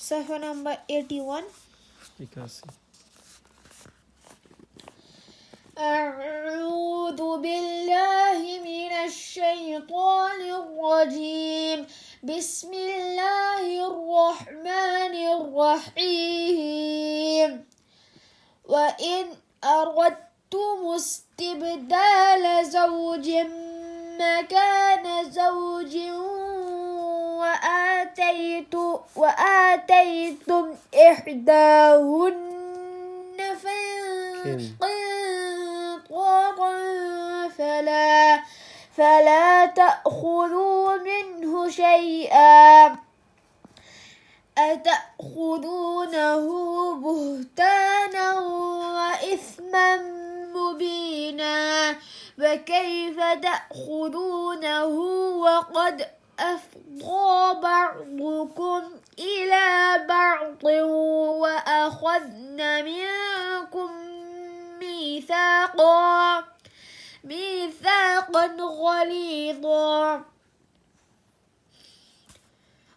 صفحة number 81. أعوذ بالله من الشيطان الرجيم. بسم الله الرحمن الرحيم. وإن أردتم استبدال زوج مكان زوج وآتيتم إحداهن قنطارا فلا تأخذوا منه شيئا أتأخذونه بهتانا وإثما مبينا وكيف تأخذونه وقد أفضى بعضكم إلى بعض وأخذن منكم ميثاقا غليظا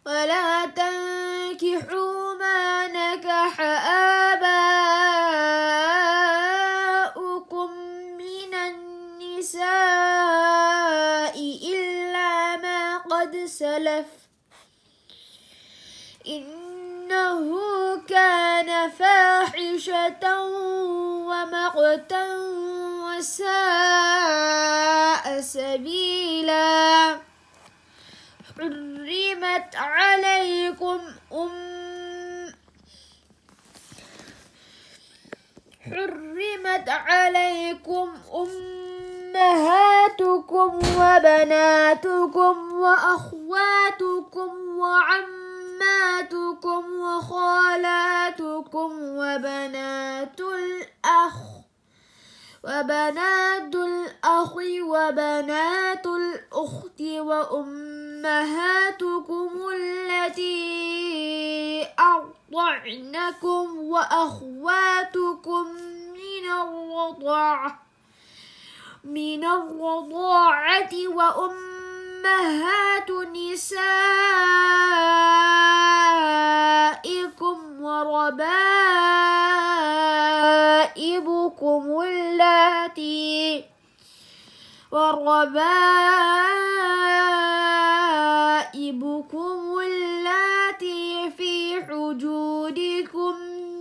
ولا تنكحوا ما نكح آباؤكم من النساء إلا ما قد سلف إنه كان فاحشة ومقتا وساء سبيلا حرمت عليكم أمهاتكم وبناتكم وأخواتكم وعماتكم وخالاتكم وبنات الأخ وبنات الأخت وأمهاتكم التي أرضعنكم وأخواتكم من الرضاعة وأمهات نسائكم وربائبكم اللاتي في حجوركم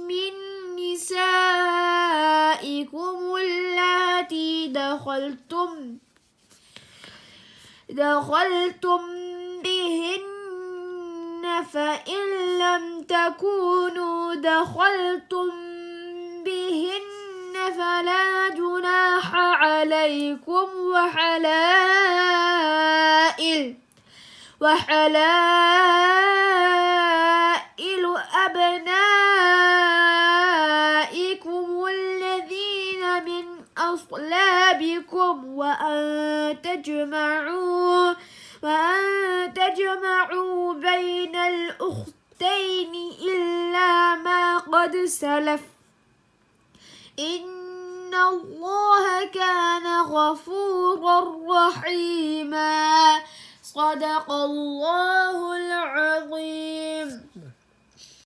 من نسائكم اللاتي دخلتم بهن فإن لم تكونوا دخلتم بهن فلا جناح عليكم وحلائل أبنائكم الذين من أصلابكم وأن تجمعوا بين الأختين إلا ما قد سلف إن الله كان غفورا رحيما. صدق الله العظيم.